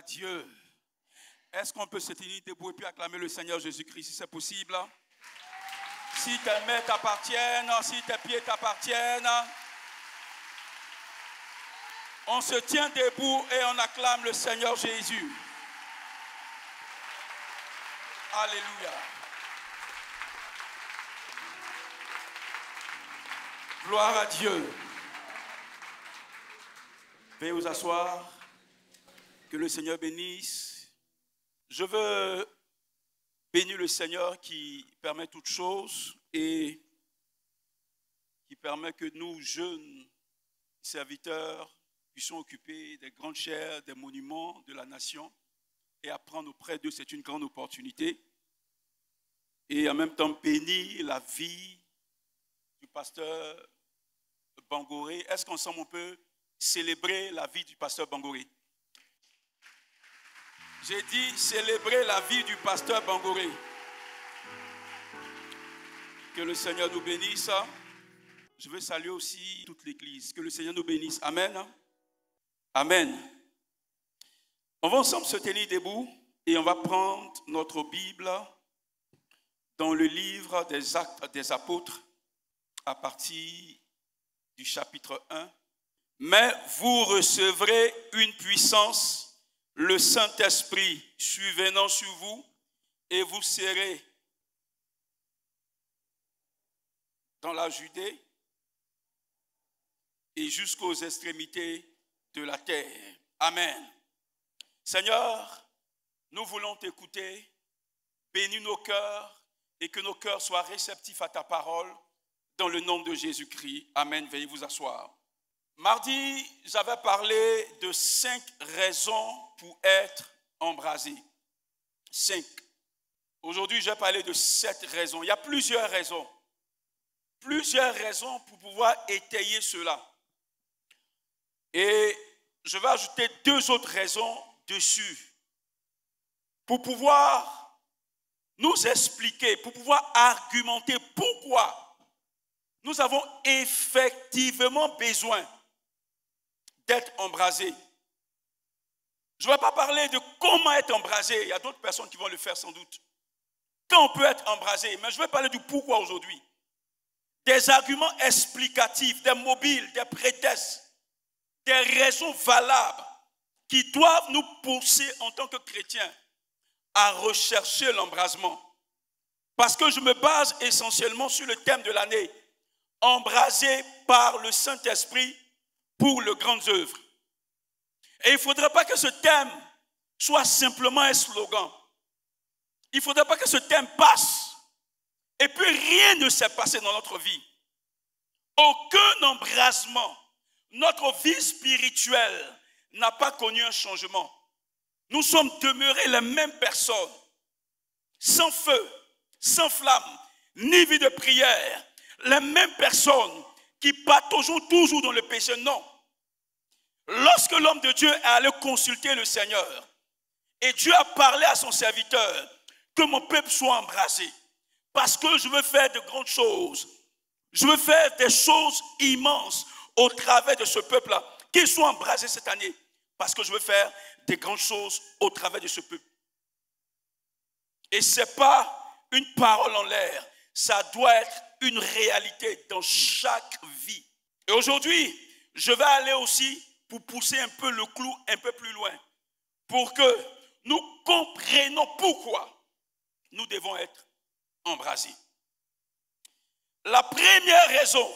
Dieu. Est-ce qu'on peut se tenir debout et puis acclamer le Seigneur Jésus-Christ si c'est possible? Si tes mains t'appartiennent, si tes pieds t'appartiennent, on se tient debout et on acclame le Seigneur Jésus. Alléluia. Gloire à Dieu. Veuillez vous asseoir. Que le Seigneur bénisse. Je veux bénir le Seigneur qui permet toutes choses et qui permet que nous, jeunes serviteurs, puissions occuper des grandes chaires, des monuments de la nation et apprendre auprès d'eux. C'est une grande opportunité. Et en même temps bénir la vie du pasteur Bangoré. Est-ce qu'ensemble on peut célébrer la vie du pasteur Bangoré? J'ai dit célébrer la vie du pasteur Bangoré. Que le Seigneur nous bénisse. Je veux saluer aussi toute l'église. Que le Seigneur nous bénisse. Amen. Amen. On va ensemble se tenir debout et on va prendre notre Bible dans le livre des Actes des Apôtres à partir du chapitre 1. Mais vous recevrez une puissance, le Saint-Esprit survenant sur vous, et vous serez dans la Judée et jusqu'aux extrémités de la terre. Amen. Seigneur, nous voulons t'écouter, bénis nos cœurs et que nos cœurs soient réceptifs à ta parole dans le nom de Jésus-Christ. Amen. Veuillez vous asseoir. Mardi, j'avais parlé de 5 raisons pour être embrasé. 5. Aujourd'hui, je vais parler de 7 raisons. Il y a plusieurs raisons. Plusieurs raisons pour pouvoir étayer cela. Et je vais ajouter 2 autres raisons dessus. Pour pouvoir nous expliquer, pour pouvoir argumenter pourquoi nous avons effectivement besoin d'être embrasés. Je ne vais pas parler de comment être embrasé. Il y a d'autres personnes qui vont le faire sans doute. Quand on peut être embrasé, mais je vais parler du pourquoi aujourd'hui. Des arguments explicatifs, des mobiles, des prétextes, des raisons valables qui doivent nous pousser en tant que chrétiens à rechercher l'embrasement. Parce que je me base essentiellement sur le thème de l'année, embrasé par le Saint-Esprit pour les grandes œuvres. Et il ne faudrait pas que ce thème soit simplement un slogan. Il ne faudrait pas que ce thème passe et puis rien ne s'est passé dans notre vie. Aucun embrasement. Notre vie spirituelle n'a pas connu un changement. Nous sommes demeurés les mêmes personnes, sans feu, sans flamme, ni vie de prière. Les mêmes personnes qui pataugeons toujours dans le péché. Non. Lorsque l'homme de Dieu est allé consulter le Seigneur, et Dieu a parlé à son serviteur, que mon peuple soit embrasé, parce que je veux faire de grandes choses. Je veux faire des choses immenses au travers de ce peuple-là. Qu'ils soient embrasés cette année, parce que je veux faire des grandes choses au travers de ce peuple. Et ce n'est pas une parole en l'air, ça doit être une réalité dans chaque vie. Et aujourd'hui, je vais aller aussi pour pousser un peu le clou un peu plus loin, pour que nous comprenions pourquoi nous devons être embrasés. La première raison,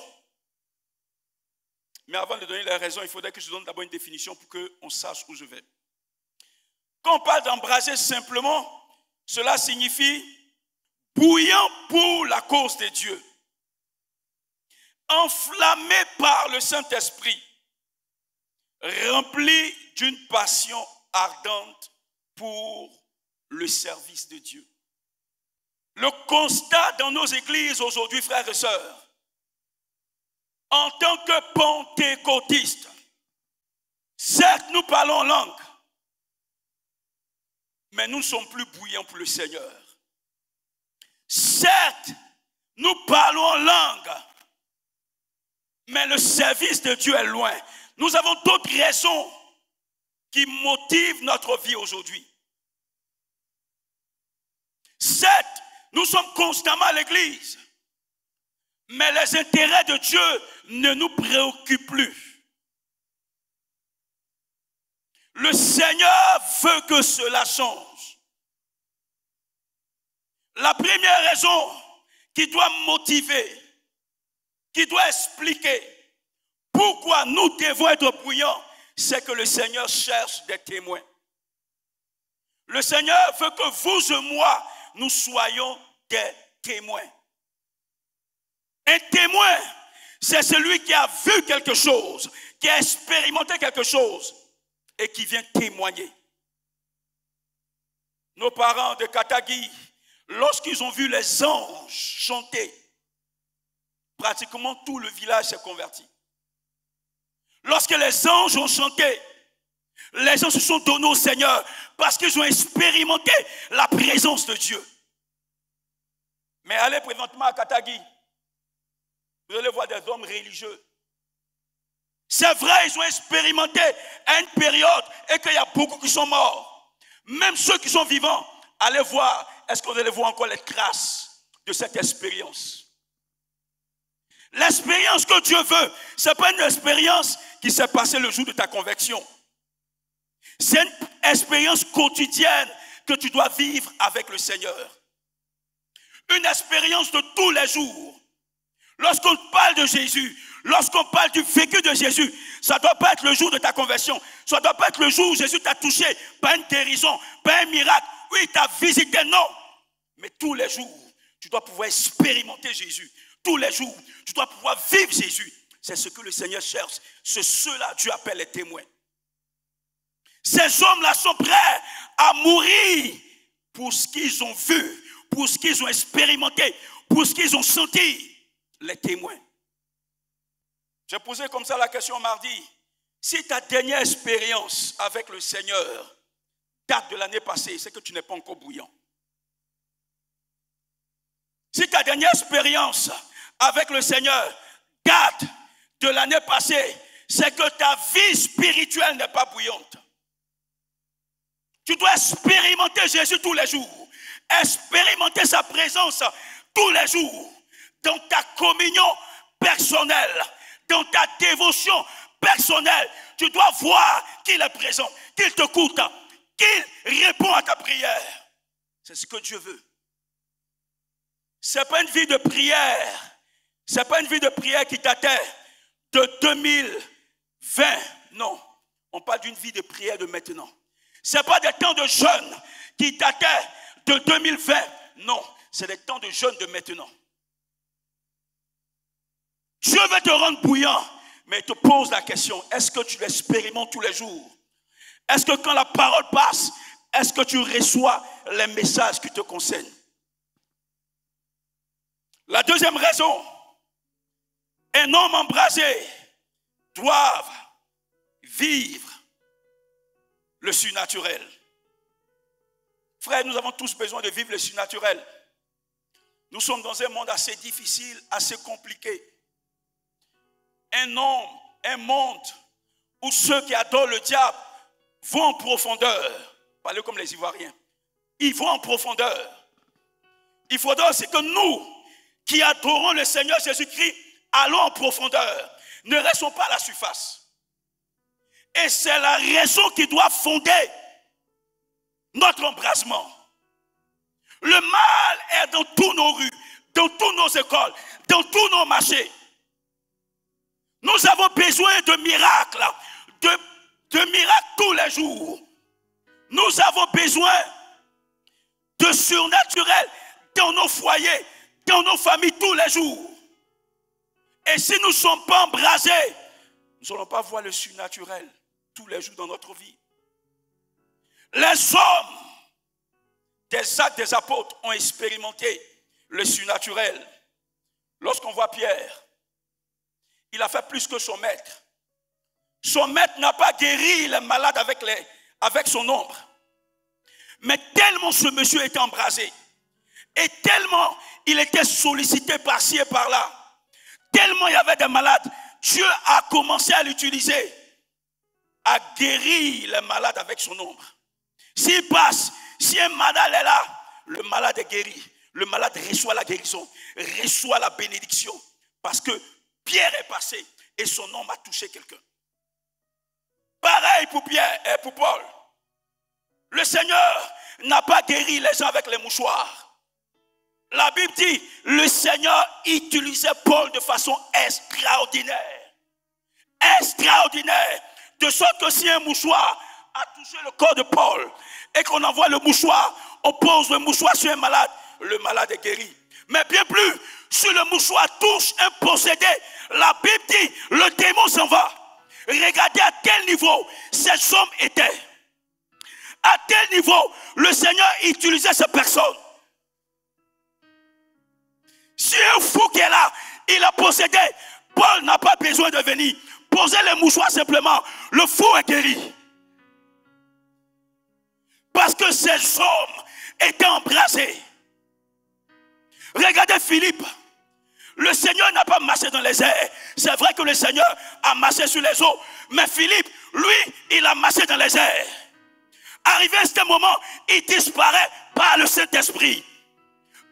mais avant de donner la raison, il faudrait que je donne d'abord une définition pour qu'on sache où je vais. Quand on parle d'embraser simplement, cela signifie bouillant pour la cause de Dieu, enflammé par le Saint-Esprit, rempli d'une passion ardente pour le service de Dieu. Le constat dans nos églises aujourd'hui, frères et sœurs, en tant que pentecôtistes, certes nous parlons en langue, mais nous ne sommes plus bouillants pour le Seigneur. Certes, nous parlons en langue, mais le service de Dieu est loin. Nous avons d'autres raisons qui motive notre vie aujourd'hui. Certes, nous sommes constamment à l'église, mais les intérêts de Dieu ne nous préoccupent plus. Le Seigneur veut que cela change. La première raison qui doit motiver, qui doit expliquer pourquoi nous devons être bruyants, c'est que le Seigneur cherche des témoins. Le Seigneur veut que vous et moi, nous soyons des témoins. Un témoin, c'est celui qui a vu quelque chose, qui a expérimenté quelque chose et qui vient témoigner. Nos parents de Katagui, lorsqu'ils ont vu les anges chanter, pratiquement tout le village s'est converti. Lorsque les anges ont chanté, les gens se sont donnés au Seigneur parce qu'ils ont expérimenté la présence de Dieu. Mais allez présentement à Katagui, vous allez voir des hommes religieux. C'est vrai, ils ont expérimenté à une période et qu'il y a beaucoup qui sont morts. Même ceux qui sont vivants, allez voir, est-ce que vous allez voir encore les traces de cette expérience? L'expérience que Dieu veut, ce n'est pas une expérience qui s'est passée le jour de ta conversion. C'est une expérience quotidienne que tu dois vivre avec le Seigneur. Une expérience de tous les jours. Lorsqu'on parle de Jésus, lorsqu'on parle du vécu de Jésus, ça ne doit pas être le jour de ta conversion. Ça ne doit pas être le jour où Jésus t'a touché, pas une guérison, pas un miracle. Oui, il t'a visité, non. Mais tous les jours, tu dois pouvoir expérimenter Jésus. Tous les jours, tu dois pouvoir vivre Jésus. C'est ce que le Seigneur cherche. C'est ceux-là, Dieu appelle les témoins. Ces hommes-là sont prêts à mourir pour ce qu'ils ont vu, pour ce qu'ils ont expérimenté, pour ce qu'ils ont senti. Les témoins. J'ai posé comme ça la question mardi. Si ta dernière expérience avec le Seigneur date de l'année passée, c'est que tu n'es pas encore bouillant. Si ta dernière expérience avec le Seigneur date de l'année passée, c'est que ta vie spirituelle n'est pas bouillante. Tu dois expérimenter Jésus tous les jours. Expérimenter sa présence tous les jours. Dans ta communion personnelle, dans ta dévotion personnelle, tu dois voir qu'il est présent, qu'il t'écoute, qu'il répond à ta prière. C'est ce que Dieu veut. Ce n'est pas une vie de prière. Ce n'est pas une vie de prière qui t'atteint de 2020. Non, on parle d'une vie de prière de maintenant. Ce n'est pas des temps de jeûne qui t'atteint de 2020. Non, c'est des temps de jeûne de maintenant. Dieu veut te rendre bouillant, mais il te pose la question, est-ce que tu l'expérimentes tous les jours? Est-ce que quand la parole passe, est-ce que tu reçois les messages qui te concernent? La deuxième raison, un homme embrasé doit vivre le surnaturel. Frères, nous avons tous besoin de vivre le surnaturel. Nous sommes dans un monde assez difficile, assez compliqué. Un monde où ceux qui adorent le diable vont en profondeur. Parlez comme les Ivoiriens. Ils vont en profondeur. Il faudra aussi que nous, qui adorons le Seigneur Jésus-Christ, allons en profondeur. Ne restons pas à la surface. Et c'est la raison qui doit fonder notre embrasement. Le mal est dans toutes nos rues, dans toutes nos écoles, dans tous nos marchés. Nous avons besoin de miracles, de miracles tous les jours. Nous avons besoin de surnaturel dans nos foyers, dans nos familles tous les jours. Et si nous ne sommes pas embrasés, nous n'allons pas voir le surnaturel tous les jours dans notre vie. Les hommes des Actes des Apôtres ont expérimenté le surnaturel. Lorsqu'on voit Pierre, il a fait plus que son maître. Son maître n'a pas guéri les malades avec son ombre. Mais tellement ce monsieur était embrasé, et tellement il était sollicité par-ci et par-là, tellement il y avait des malades, Dieu a commencé à l'utiliser. a guéri les malades avec son ombre. S'il passe, si un malade est là, le malade est guéri. Le malade reçoit la guérison, reçoit la bénédiction. Parce que Pierre est passé et son ombre a touché quelqu'un. Pareil pour Pierre et pour Paul. Le Seigneur n'a pas guéri les gens avec les mouchoirs. La Bible dit, le Seigneur utilisait Paul de façon extraordinaire. Extraordinaire. De sorte que si un mouchoir a touché le corps de Paul et qu'on envoie le mouchoir, on pose le mouchoir sur un malade, le malade est guéri. Mais bien plus, si le mouchoir touche un possédé, la Bible dit, le démon s'en va. Regardez à quel niveau ces hommes étaient. À quel niveau le Seigneur utilisait ces personnes. Si un fou qui est là, il a possédé, Paul n'a pas besoin de venir. Posez les mouchoirs simplement, le fou est guéri. Parce que ces hommes étaient embrasés. Regardez Philippe. Le Seigneur n'a pas marché dans les airs. C'est vrai que le Seigneur a marché sur les eaux. Mais Philippe, lui, il a marché dans les airs. Arrivé à ce moment, il disparaît par le Saint-Esprit.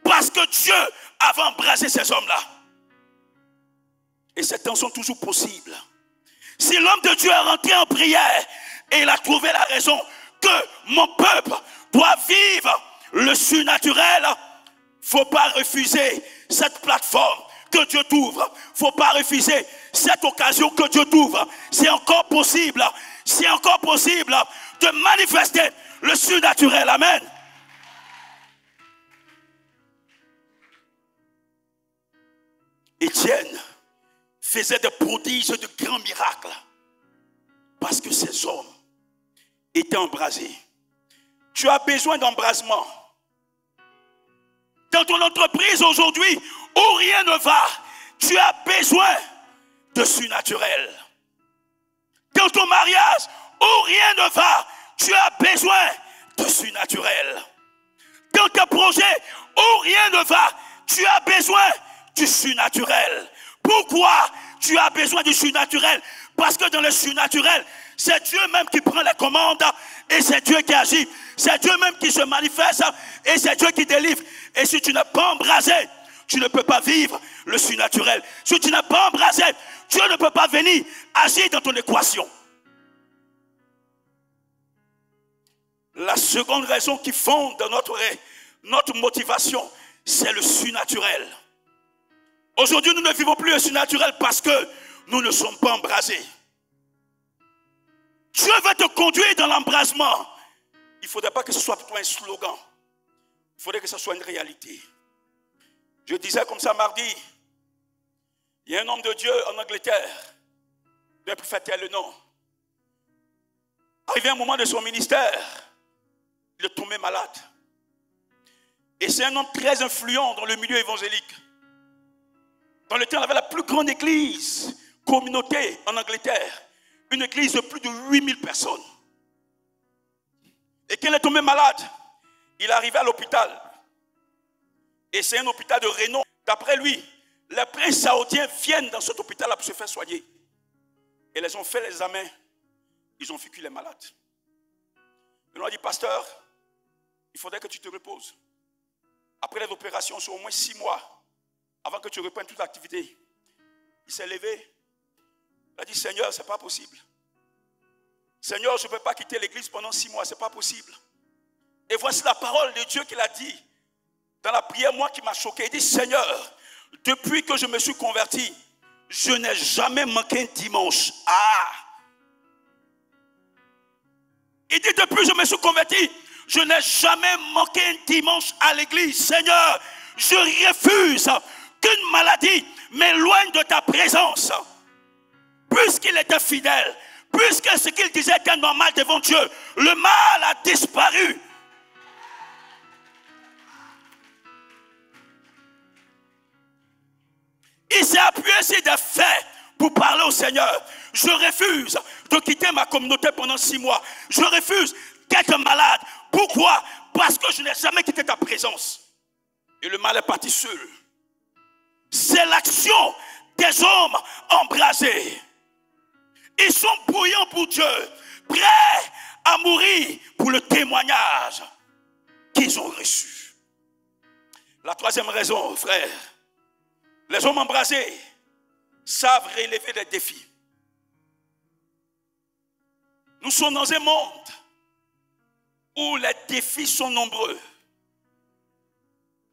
Parce que Dieu avait embrasé ces hommes-là. Et ces temps sont toujours possibles. Si l'homme de Dieu est rentré en prière et il a trouvé la raison que mon peuple doit vivre le surnaturel, il ne faut pas refuser cette plateforme que Dieu t'ouvre. Il ne faut pas refuser cette occasion que Dieu t'ouvre. C'est encore possible. C'est encore possible de manifester le surnaturel. Amen. Étienne faisait des prodiges, de grands miracles. Parce que ces hommes étaient embrasés. Tu as besoin d'embrasement. Dans ton entreprise aujourd'hui, où rien ne va, tu as besoin de surnaturel. Dans ton mariage, où rien ne va, tu as besoin de surnaturel. Dans tes projets, où rien ne va, tu as besoin du surnaturel. Pourquoi tu as besoin du surnaturel? Parce que dans le surnaturel, c'est Dieu même qui prend les commandes et c'est Dieu qui agit. C'est Dieu même qui se manifeste et c'est Dieu qui délivre. Et si tu n'es pas embrasé, tu ne peux pas vivre le surnaturel. Si tu n'es pas embrasé, Dieu ne peut pas venir agir dans ton équation. La seconde raison qui fonde notre motivation, c'est le surnaturel. Aujourd'hui, nous ne vivons plus le surnaturel parce que nous ne sommes pas embrasés. Dieu veut te conduire dans l'embrasement. Il ne faudrait pas que ce soit pour toi un slogan. Il faudrait que ce soit une réalité. Je disais comme ça mardi, il y a un homme de Dieu en Angleterre, le prophète est le nom. Arrivé un moment de son ministère, il est tombé malade. Et c'est un homme très influent dans le milieu évangélique. Dans lequel on avait la plus grande église, communauté en Angleterre. Une église de plus de 8000 personnes. Et quand il est tombé malade, il est arrivé à l'hôpital. Et c'est un hôpital de renom. D'après lui, les princes saoudiens viennent dans cet hôpital pour se faire soigner. Et ils ont fait les examens. Ils ont vu qu'il est malade. Et on a dit, pasteur, il faudrait que tu te reposes. Après les opérations, c'est au moins 6 mois avant que tu reprennes toute l'activité. Il s'est levé. Il a dit, Seigneur, ce n'est pas possible. Seigneur, je ne peux pas quitter l'église pendant 6 mois, ce n'est pas possible. Et voici la parole de Dieu qu'il a dit dans la prière, moi qui m'a choqué. Il dit, Seigneur, depuis que je me suis converti, je n'ai jamais manqué un dimanche. Il dit, depuis que je me suis converti, je n'ai jamais manqué un dimanche à l'église. Seigneur, je refuse qu'une maladie m'éloigne de ta présence. Puisqu'il était fidèle, puisque ce qu'il disait était normal devant Dieu, le mal a disparu. Il s'est appuyé sur des faits pour parler au Seigneur. Je refuse de quitter ma communauté pendant 6 mois. Je refuse d'être malade. Pourquoi? Parce que je n'ai jamais quitté ta présence. Et le mal est parti seul. C'est l'action des hommes embrasés. Ils sont bouillants pour Dieu, prêts à mourir pour le témoignage qu'ils ont reçu. La troisième raison, frère, les hommes embrasés savent relever les défis. Nous sommes dans un monde où les défis sont nombreux.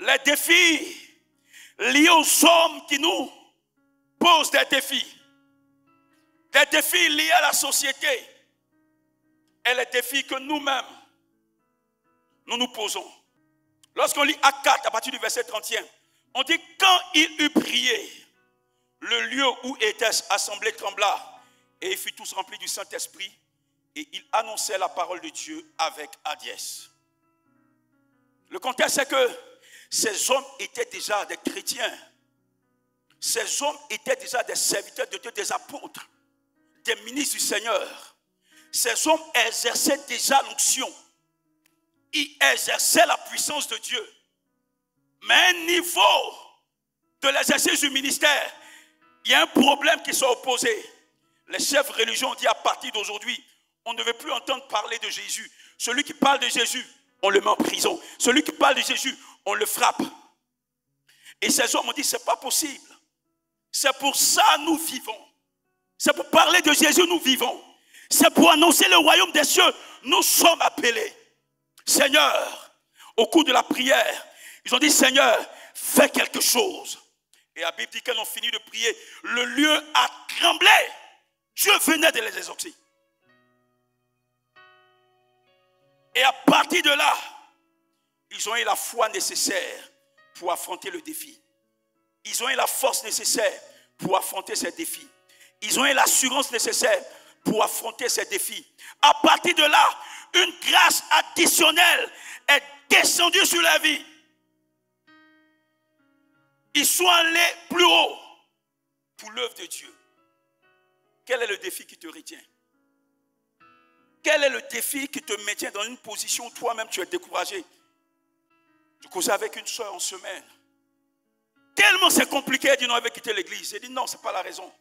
Les défis liés aux hommes qui nous posent des défis. Des défis liés à la société. Et les défis que nous-mêmes, nous nous posons. Lorsqu'on lit Actes 4 à partir du verset 31, on dit quand il eut prié, le lieu où était assemblé trembla et ils furent tous remplis du Saint-Esprit et ils annonçaient la parole de Dieu avec hardiesse. Le contexte c'est que ces hommes étaient déjà des chrétiens. Ces hommes étaient déjà des serviteurs de Dieu, des apôtres, des ministres du Seigneur. Ces hommes exerçaient déjà l'onction. Ils exerçaient la puissance de Dieu. Mais à un niveau de l'exercice du ministère, il y a un problème qui s'est opposé. Les chefs religieux ont dit à partir d'aujourd'hui, on ne veut plus entendre parler de Jésus. Celui qui parle de Jésus, on le met en prison. Celui qui parle de Jésus, on le frappe. Et ces hommes ont dit, c'est pas possible. C'est pour ça que nous vivons. C'est pour parler de Jésus, nous vivons. C'est pour annoncer le royaume des cieux, nous sommes appelés. Seigneur, au cours de la prière, ils ont dit, Seigneur, fais quelque chose. Et la Bible dit qu'ils ont fini de prier. Le lieu a tremblé. Dieu venait de les exaucer. Et à partir de là, ils ont eu la foi nécessaire pour affronter le défi. Ils ont eu la force nécessaire pour affronter ces défis. Ils ont eu l'assurance nécessaire pour affronter ces défis. À partir de là, une grâce additionnelle est descendue sur la vie. Ils sont allés plus haut pour l'œuvre de Dieu. Quel est le défi qui te retient? Quel est le défi qui te maintient dans une position où toi-même tu es découragé? Je causais avec une soeur en semaine. Tellement c'est compliqué, elle dit non, elle veut quitter l'église. Elle dit non, ce n'est pas la raison.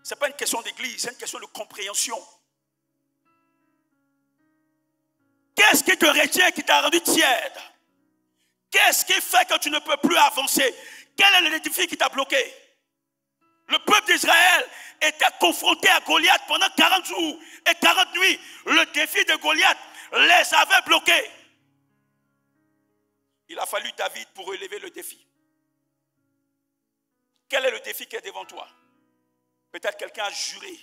Ce n'est pas une question d'église, c'est une question de compréhension. Qu'est-ce qui te retient, qui t'a rendu tiède? Qu'est-ce qui fait que tu ne peux plus avancer? Quel est le défi qui t'a bloqué? Le peuple d'Israël était confronté à Goliath pendant 40 jours et 40 nuits. Le défi de Goliath les avait bloqués. Il a fallu David pour relever le défi. Quel est le défi qui est devant toi? Peut-être quelqu'un a juré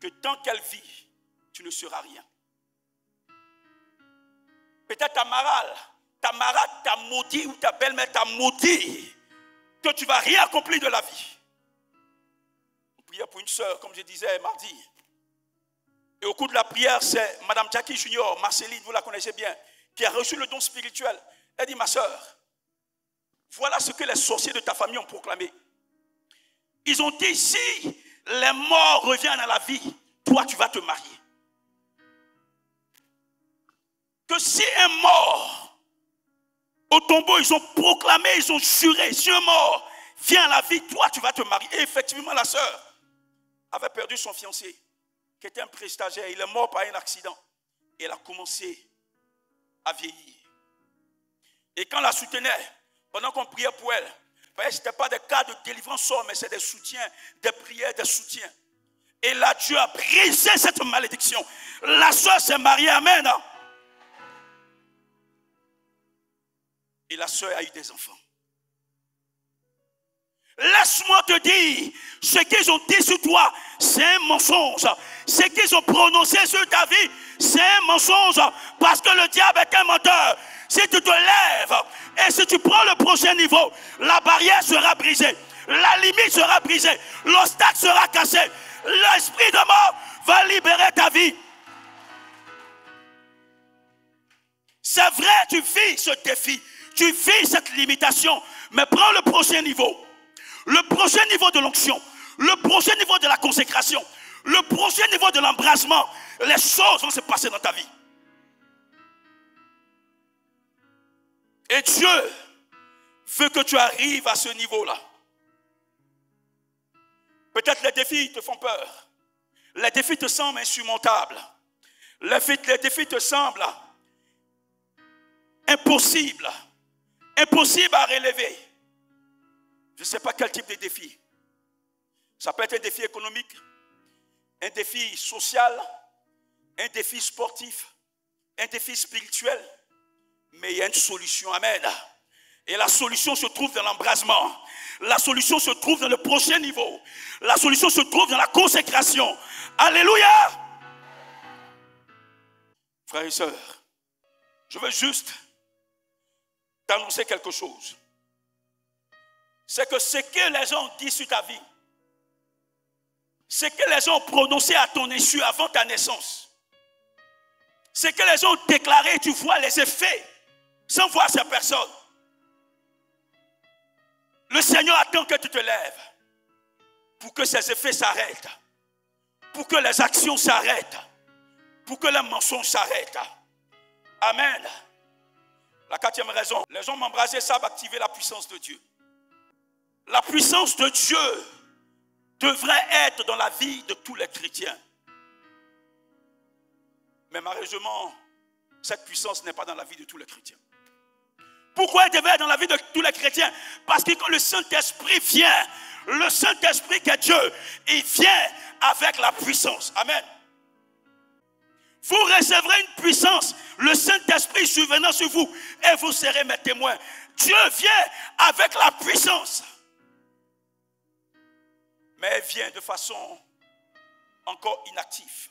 que tant qu'elle vit, tu ne seras rien. Peut-être ta marade t'a maudit ou ta belle-mère t'a maudit que tu ne vas rien accomplir de la vie. On priait pour une sœur, comme je disais mardi. Et au cours de la prière, c'est Madame Jackie Junior, Marceline, vous la connaissez bien, qui a reçu le don spirituel. Elle dit, ma sœur, voilà ce que les sorciers de ta famille ont proclamé. Ils ont dit, si les morts reviennent à la vie, toi tu vas te marier. Que si un mort au tombeau, ils ont proclamé, ils ont juré, si un mort vient à la vie, toi tu vas te marier. Et effectivement, la sœur avait perdu son fiancé, qui était un prestataire. Il est mort par un accident. Et elle a commencé à vieillir. Et quand on la soutenait, pendant qu'on priait pour elle, ce n'était pas des cas de délivrance sort, mais c'est des soutiens, des prières, des soutiens. Et là, Dieu a brisé cette malédiction. La sœur s'est mariée, amen. Et la sœur a eu des enfants. Laisse-moi te dire, ce qu'ils ont dit sur toi, c'est un mensonge. Ce qu'ils ont prononcé sur ta vie, c'est un mensonge. Parce que le diable est un menteur. Si tu te lèves et si tu prends le prochain niveau, la barrière sera brisée. La limite sera brisée. L'obstacle sera cassé. L'esprit de mort va libérer ta vie. C'est vrai, tu vis ce défi. Tu vis cette limitation. Mais prends le prochain niveau. Le prochain niveau de l'onction. Le prochain niveau de la consécration. Le prochain niveau de l'embrasement. Les choses vont se passer dans ta vie. Et Dieu veut que tu arrives à ce niveau-là. Peut-être les défis te font peur. Les défis te semblent insurmontables. Les défis te semblent impossibles. Impossibles à relever. Je ne sais pas quel type de défi. Ça peut être un défi économique, un défi social, un défi sportif, un défi spirituel. Mais il y a une solution. Amen. Et la solution se trouve dans l'embrasement. La solution se trouve dans le prochain niveau. La solution se trouve dans la consécration. Alléluia. Frères et sœurs, je veux juste t'annoncer quelque chose. C'est que ce que les gens disent sur ta vie, ce que les gens ont prononcé à ton insu avant ta naissance, ce que les gens ont déclaré, tu vois les effets sans voir ces personnes. Le Seigneur attend que tu te lèves pour que ces effets s'arrêtent, pour que les actions s'arrêtent, pour que les mensonges s'arrêtent. Amen. La quatrième raison, les gens m'embraser savent activer la puissance de Dieu. La puissance de Dieu devrait être dans la vie de tous les chrétiens. Mais malheureusement, cette puissance n'est pas dans la vie de tous les chrétiens. Pourquoi elle devait être dans la vie de tous les chrétiens? Parce que quand le Saint-Esprit vient, le Saint-Esprit qui est Dieu, il vient avec la puissance. Amen. Vous recevrez une puissance, le Saint-Esprit survenant sur vous, et vous serez mes témoins. Dieu vient avec la puissance. Mais elle vient de façon encore inactive.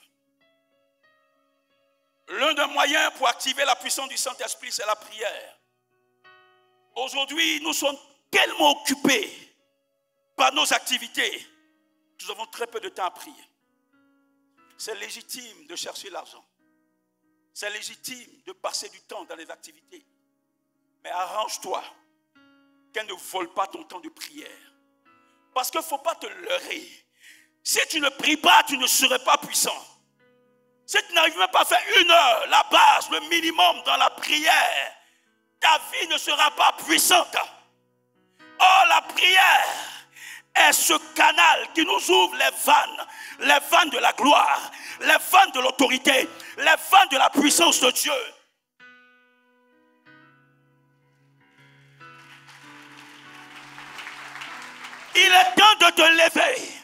L'un des moyens pour activer la puissance du Saint-Esprit, c'est la prière. Aujourd'hui, nous sommes tellement occupés par nos activités, nous avons très peu de temps à prier. C'est légitime de chercher l'argent. C'est légitime de passer du temps dans les activités. Mais arrange-toi qu'elle ne vole pas ton temps de prière. Parce qu'il ne faut pas te leurrer. Si tu ne pries pas, tu ne serais pas puissant. Si tu n'arrives même pas à faire 1 heure, la base, le minimum dans la prière, ta vie ne sera pas puissante. Or, la prière est ce canal qui nous ouvre les vannes de la gloire, les vannes de l'autorité, les vannes de la puissance de Dieu. Il est temps de te lever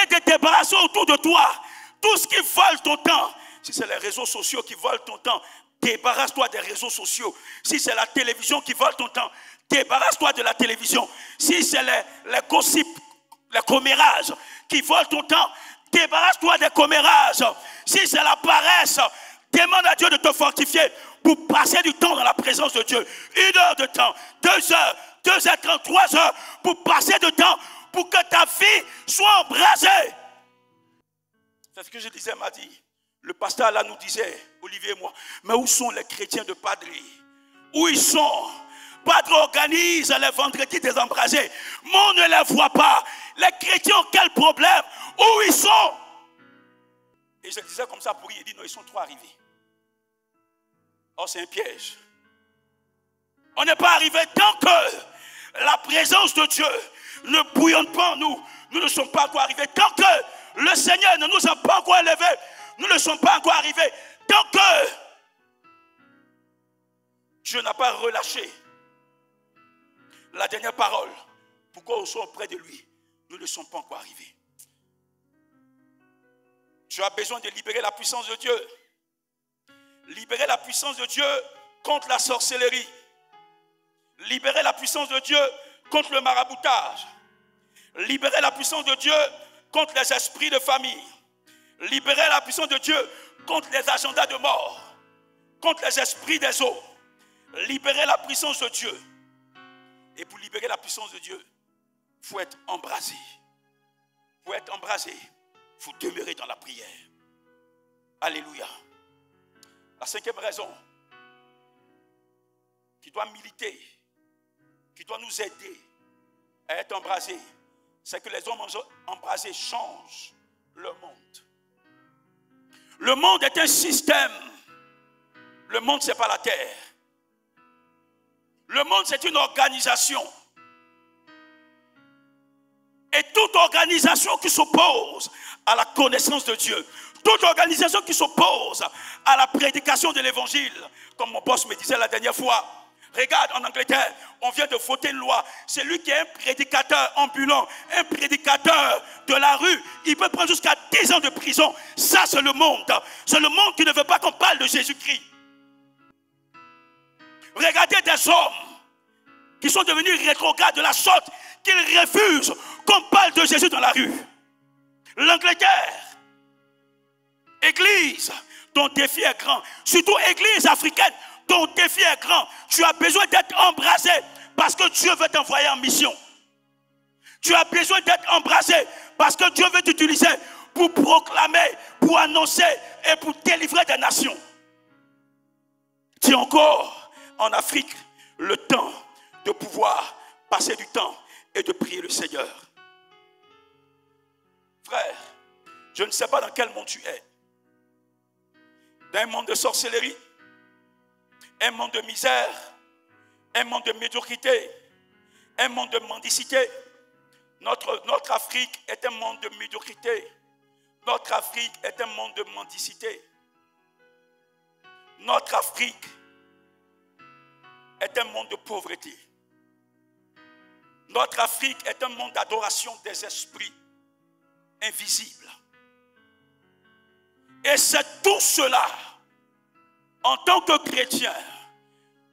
et de te débarrasser autour de toi tout ce qui vole ton temps. Si c'est les réseaux sociaux qui volent ton temps, débarrasse-toi des réseaux sociaux. Si c'est la télévision qui vole ton temps, débarrasse-toi de la télévision. Si c'est les gossips, les commérages qui volent ton temps, débarrasse-toi des commérages. Si c'est la paresse, demande à Dieu de te fortifier pour passer du temps dans la présence de Dieu. 1 heure de temps, 2 heures, 2h30, 3 heures, pour passer du temps, pour que ta vie soit embrasée. C'est ce que je disais mardi. Le pasteur là nous disait, Olivier et moi, mais où sont les chrétiens de Padri? Où ils sont? Padre organise les vendredis des embrasés, mais on ne les voit pas. Les chrétiens ont quel problème? Où ils sont? Et je disais comme ça pour lui, il dit non, ils sont trop arrivés. Oh, c'est un piège. On n'est pas arrivé tant que la présence de Dieu ne bouillonne pas en nous. Nous ne sommes pas encore arrivés. Tant que le Seigneur ne nous a pas encore élevés, nous ne sommes pas encore arrivés. Tant que Dieu n'a pas relâché la dernière parole, pourquoi nous sommes auprès de lui, nous ne sommes pas encore arrivés. Tu as besoin de libérer la puissance de Dieu. Libérer la puissance de Dieu contre la sorcellerie. Libérer la puissance de Dieu contre le maraboutage. Libérer la puissance de Dieu contre les esprits de famille. Libérer la puissance de Dieu contre les agendas de mort. Contre les esprits des eaux. Libérer la puissance de Dieu. Et pour libérer la puissance de Dieu, il faut être embrasé. Pour être embrasé, il faut demeurer dans la prière. Alléluia. La 5e raison qui doit militer, qui doit nous aider à être embrasés, c'est que les hommes embrasés changent le monde. Le monde est un système. Le monde, ce n'est pas la terre. Le monde, c'est une organisation. Et toute organisation qui s'oppose à la connaissance de Dieu. Toute organisation qui s'oppose à la prédication de l'évangile, comme mon boss me disait la dernière fois, regarde en Angleterre, on vient de voter une loi. C'est lui qui est un prédicateur ambulant, un prédicateur de la rue. Il peut prendre jusqu'à 10 ans de prison. Ça, c'est le monde. C'est le monde qui ne veut pas qu'on parle de Jésus-Christ. Regardez des hommes qui sont devenus rétrogrades de la sorte qu'ils refusent qu'on parle de Jésus dans la rue. L'Angleterre, Église, ton défi est grand. Surtout Église africaine, ton défi est grand. Tu as besoin d'être embrasé parce que Dieu veut t'envoyer en mission. Tu as besoin d'être embrasé parce que Dieu veut t'utiliser pour proclamer, pour annoncer et pour délivrer des nations. Tu as encore en Afrique le temps de pouvoir passer du temps et de prier le Seigneur. Frère, je ne sais pas dans quel monde tu es. Dans un monde de sorcellerie, un monde de misère, un monde de médiocrité, un monde de mendicité. Notre Afrique est un monde de médiocrité. Notre Afrique est un monde de mendicité. Notre Afrique est un monde de pauvreté. Notre Afrique est un monde d'adoration des esprits invisibles. Et c'est tout cela, en tant que chrétiens,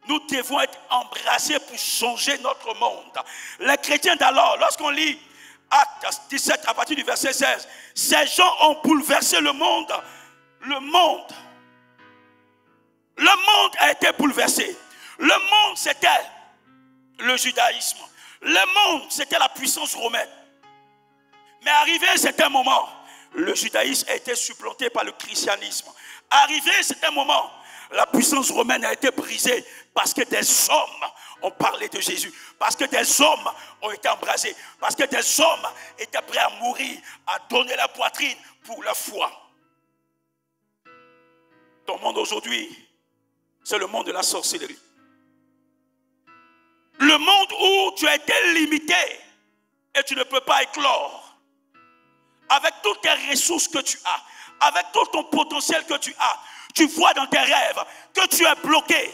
nous devons être embrassés pour changer notre monde. Les chrétiens d'alors, lorsqu'on lit Actes 17 à partir du verset 16, ces gens ont bouleversé le monde. Le monde a été bouleversé. Le monde, c'était le judaïsme. Le monde, c'était la puissance romaine. Mais arrivé à un certain moment, le judaïsme a été supplanté par le christianisme. Arrivé à un certain moment, la puissance romaine a été brisée parce que des hommes ont parlé de Jésus. Parce que des hommes ont été embrasés. Parce que des hommes étaient prêts à mourir, à donner la poitrine pour la foi. Ton monde aujourd'hui, c'est le monde de la sorcellerie. Le monde où tu as été limité et tu ne peux pas éclore. Avec toutes tes ressources que tu as, avec tout ton potentiel que tu as, tu vois dans tes rêves que tu es bloqué.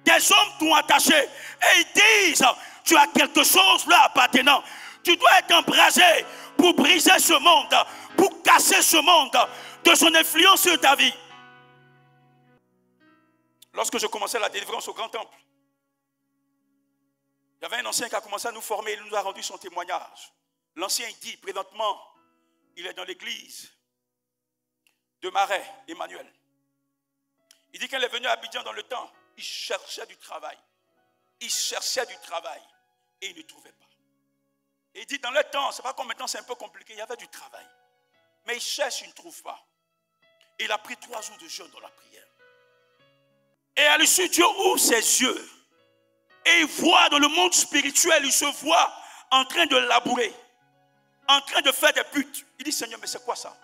Des hommes t'ont attaché et ils disent, tu as quelque chose là appartenant. Tu dois être embrasé pour briser ce monde, pour casser ce monde de son influence sur ta vie. Lorsque je commençais la délivrance au Grand Temple, il y avait un ancien qui a commencé à nous former, il nous a rendu son témoignage. L'ancien dit, présentement, il est dans l'église de Marais, Emmanuel. Il dit qu'il est venu à Abidjan dans le temps, il cherchait du travail. Il cherchait du travail et il ne trouvait pas. Et il dit dans le temps, c'est pas comme maintenant, c'est un peu compliqué, il y avait du travail. Mais il cherche, il ne trouve pas. Et il a pris 3 jours de jeûne dans la prière. Et à l'issue, Dieu ouvre ses yeux. Et il voit dans le monde spirituel, il se voit en train de labourer, en train de faire des buts. Il dit, Seigneur, mais c'est quoi ça?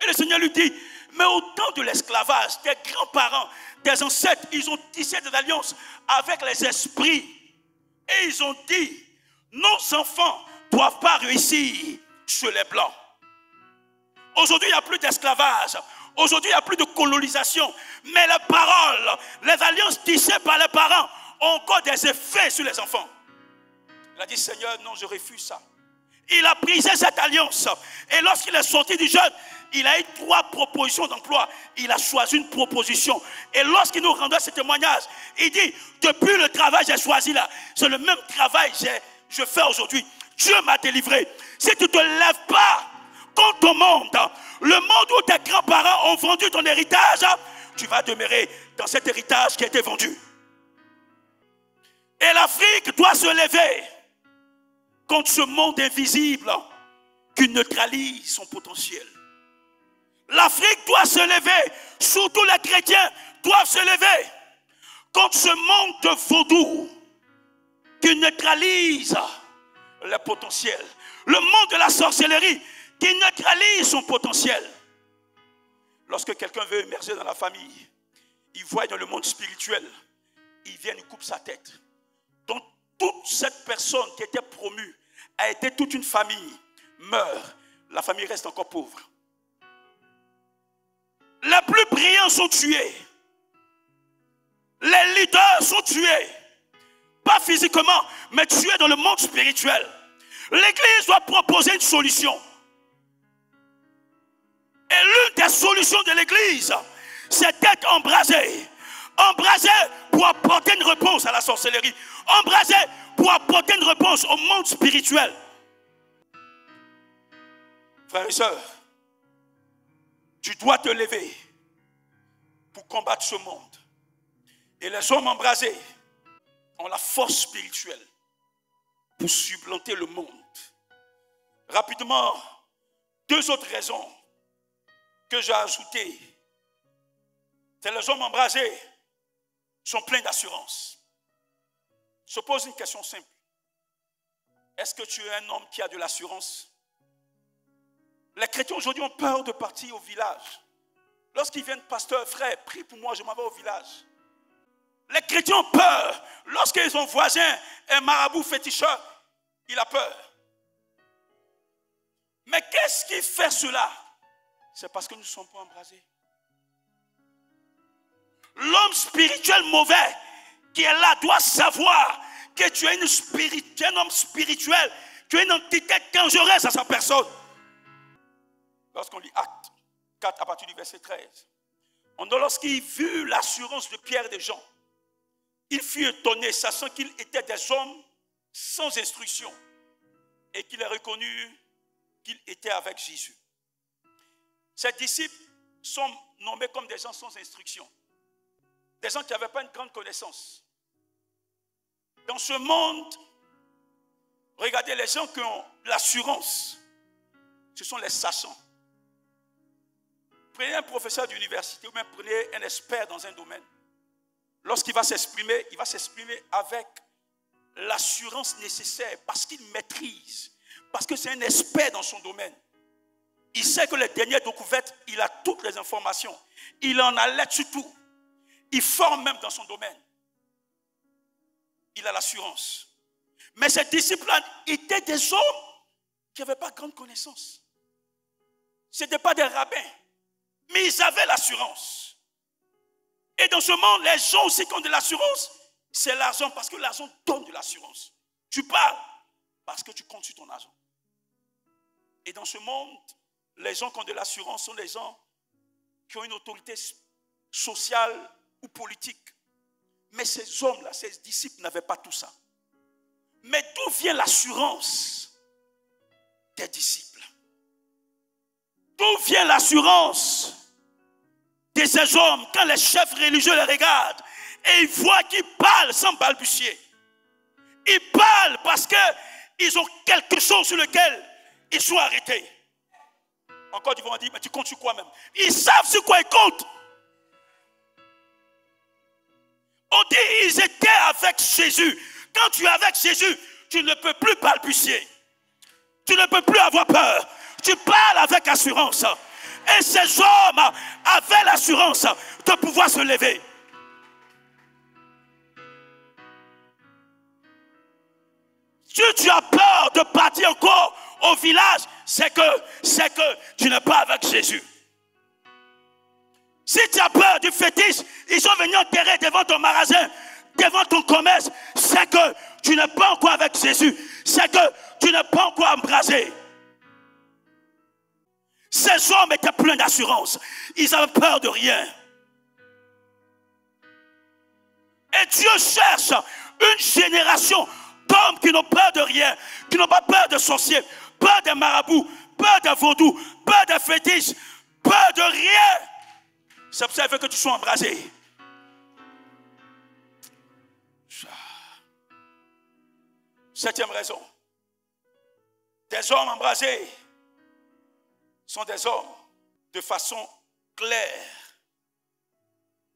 Et le Seigneur lui dit, mais au temps de l'esclavage, tes grands-parents, tes ancêtres, ils ont tissé des alliances avec les esprits. Et ils ont dit, nos enfants ne doivent pas réussir sur les blancs. Aujourd'hui, il n'y a plus d'esclavage. Aujourd'hui, il n'y a plus de colonisation. Mais les paroles, les alliances tissées par les parents ont encore des effets sur les enfants. Il a dit, Seigneur, non, je refuse ça. Il a brisé cette alliance. Et lorsqu'il est sorti du jeûne, il a eu 3 propositions d'emploi. Il a choisi une proposition. Et lorsqu'il nous rendait ce témoignage, il dit, depuis le travail que j'ai choisi là, c'est le même travail que je fais aujourd'hui. Dieu m'a délivré. Si tu ne te lèves pas contre ton monde, le monde où tes grands-parents ont vendu ton héritage, tu vas demeurer dans cet héritage qui a été vendu. Et l'Afrique doit se lever contre ce monde invisible qui neutralise son potentiel. L'Afrique doit se lever, surtout les chrétiens doivent se lever contre ce monde de vaudou qui neutralise le potentiel. Le monde de la sorcellerie qui neutralise son potentiel. Lorsque quelqu'un veut émerger dans la famille, il voit dans le monde spirituel, il vient, il coupe sa tête. Donc toute cette personne qui était promue a été toute une famille, meurt. la famille reste encore pauvre. Les plus brillants sont tués. Les leaders sont tués. Pas physiquement, mais tués dans le monde spirituel. L'Église doit proposer une solution. Et l'une des solutions de l'Église, c'est d'être embrasé. Embrasé pour apporter une réponse à la sorcellerie. Embrasé pour apporter une réponse au monde spirituel. Frères et sœurs, tu dois te lever pour combattre ce monde. Et les hommes embrasés ont la force spirituelle pour supplanter le monde. Rapidement, deux autres raisons que j'ai ajoutées. C'est les hommes embrasés sont pleins d'assurance. Je pose une question simple. Est-ce que tu es un homme qui a de l'assurance? Les chrétiens aujourd'hui ont peur de partir au village. Lorsqu'ils viennent, pasteur, frère, prie pour moi, je m'en vais au village. Les chrétiens ont peur. Lorsqu'ils ont voisin, un marabout féticheur, il a peur. Mais qu'est-ce qui fait cela? C'est parce que nous ne sommes pas embrasés. L'homme spirituel mauvais qui est là doit savoir que tu es un homme spirituel, tu es une entité dangereuse à sa personne. Lorsqu'on lit Actes 4 à partir du verset 13, on dit lorsqu'il vit l'assurance de Pierre et de Jean, il fut étonné, sachant qu'ils étaient des hommes sans instruction et qu'il a reconnu qu'ils étaient avec Jésus. Ces disciples sont nommés comme des gens sans instruction, des gens qui n'avaient pas une grande connaissance. Dans ce monde, regardez, les gens qui ont l'assurance, ce sont les sachants. Prenez un professeur d'université ou même prenez un expert dans un domaine. Lorsqu'il va s'exprimer, il va s'exprimer avec l'assurance nécessaire parce qu'il maîtrise, parce que c'est un expert dans son domaine. Il sait que les dernières découvertes, il a toutes les informations. Il en alerte sur tout. Il forme même dans son domaine. Il a l'assurance. Mais ces disciples-là étaient des hommes qui n'avaient pas grande connaissance. Ce n'étaient pas des rabbins, mais ils avaient l'assurance. Et dans ce monde, les gens aussi qui ont de l'assurance, c'est l'argent, parce que l'argent donne de l'assurance. Tu parles parce que tu comptes sur ton argent. Et dans ce monde, les gens qui ont de l'assurance sont les gens qui ont une autorité sociale ou politique. Mais ces hommes-là, ces disciples n'avaient pas tout ça. Mais d'où vient l'assurance des disciples? D'où vient l'assurance de ces hommes quand les chefs religieux les regardent et ils voient qu'ils parlent sans balbutier? Ils parlent parce qu'ils ont quelque chose sur lequel ils sont arrêtés. Encore, ils vont dire, mais tu comptes sur quoi même? Ils savent sur quoi ils comptent. On dit, ils étaient avec Jésus. Quand tu es avec Jésus, tu ne peux plus balbutier. Tu ne peux plus avoir peur. Tu parles avec assurance. Et ces hommes avaient l'assurance de pouvoir se lever. Si tu as peur de partir encore au village, c'est que tu n'es pas avec Jésus. Si tu as peur du fétiche, ils sont venus enterrer devant ton magasin, devant ton commerce, c'est que tu n'es pas encore avec Jésus. C'est que tu n'es pas encore embrasé. Ces hommes étaient pleins d'assurance. Ils avaient peur de rien. Et Dieu cherche une génération d'hommes qui n'ont peur de rien, qui n'ont pas peur de sorciers, peur des marabouts, peur des vaudous, peur des fétiches, peur de rien. C'est pour ça qu'il veut que tu sois embrasé. Septième raison. Des hommes embrasés sont des hommes de façon claire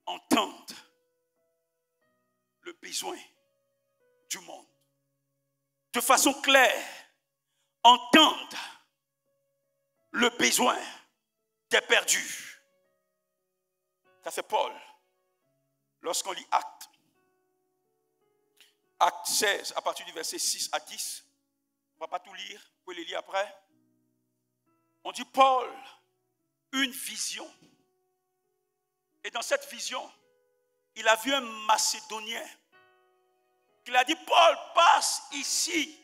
entendent le besoin du monde. De façon claire entendent le besoin des perdus. Ça c'est Paul. Lorsqu'on lit Actes 16 à partir du verset 6 à 10, on ne va pas tout lire, vous pouvez les lire après. On dit Paul, une vision. Et dans cette vision, il a vu un Macédonien. Il a dit, Paul, passe ici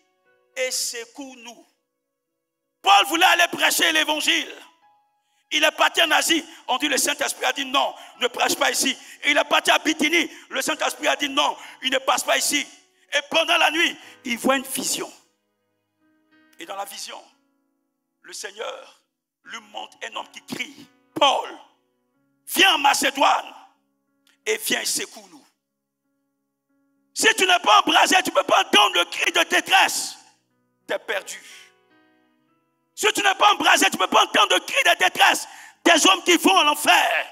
et secoue-nous. Paul voulait aller prêcher l'évangile. Il est parti en Asie. On dit, le Saint-Esprit a dit non, ne prêche pas ici. Et il est parti à Bithynie. Le Saint-Esprit a dit non, il ne passe pas ici. Et pendant la nuit, il voit une vision. Et dans la vision, le Seigneur lui montre un homme qui crie, Paul, viens en Macédoine et viens et secoue-nous. Si tu n'es pas embrasé, tu ne peux pas entendre le cri de détresse. Tu es perdu. Si tu n'es pas embrasé, tu ne peux pas entendre le cri de détresse des hommes qui vont en enfer.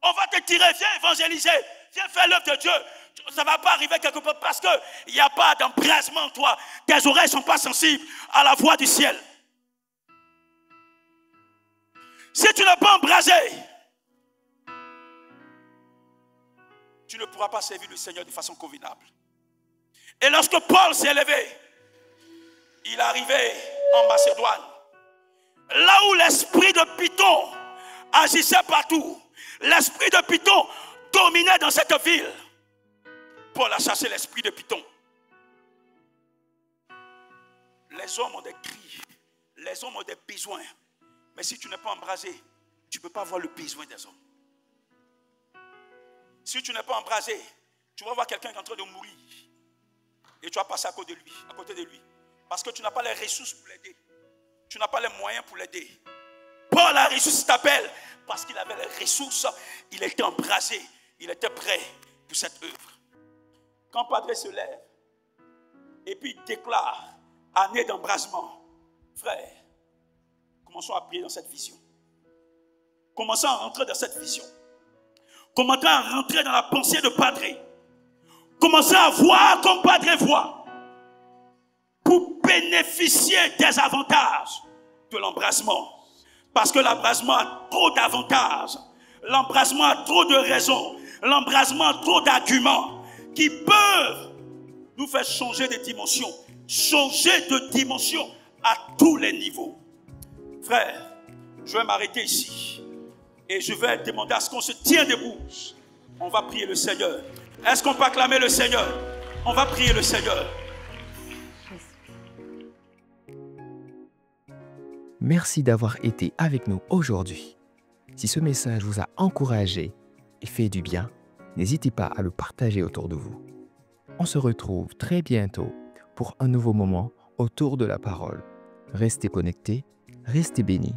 On va te tirer, viens évangéliser, viens faire l'œuvre de Dieu. Ça ne va pas arriver quelque part parce qu'il n'y a pas d'embrasement en toi. Tes oreilles ne sont pas sensibles à la voix du ciel. Si tu n'es pas embrasé, tu ne pourras pas servir le Seigneur de façon convenable. Et lorsque Paul s'est levé, il est arrivé en Macédoine. Là où l'esprit de Python agissait partout, l'esprit de Python dominait dans cette ville. Paul a chassé l'esprit de Python. Les hommes ont des cris, les hommes ont des besoins. Mais si tu n'es pas embrasé, tu ne peux pas voir le besoin des hommes. Si tu n'es pas embrasé, tu vas voir quelqu'un qui est en train de mourir. Et tu vas passer à côté de lui. Parce que tu n'as pas les ressources pour l'aider. Tu n'as pas les moyens pour l'aider. Paul a reçu cet appel parce qu'il avait les ressources. Il était embrasé. Il était prêt pour cette œuvre. Quand Padre se lève et puis il déclare année d'embrasement, frère, commençons à prier dans cette vision. Commençons à rentrer dans cette vision. Commençons à rentrer dans la pensée de Padre. Commençons à voir comme Padre voit. Pour bénéficier des avantages de l'embrasement. Parce que l'embrasement a trop d'avantages. L'embrasement a trop de raisons. L'embrasement a trop d'arguments qui peuvent nous faire changer de dimension. Changer de dimension à tous les niveaux. Frère, je vais m'arrêter ici. Et je vais demander à ce qu'on se tienne debout. On va prier le Seigneur. Est-ce qu'on peut acclamer le Seigneur? On va prier le Seigneur. Merci d'avoir été avec nous aujourd'hui. Si ce message vous a encouragé et fait du bien, n'hésitez pas à le partager autour de vous. On se retrouve très bientôt pour un nouveau moment autour de la parole. Restez connectés, restez bénis.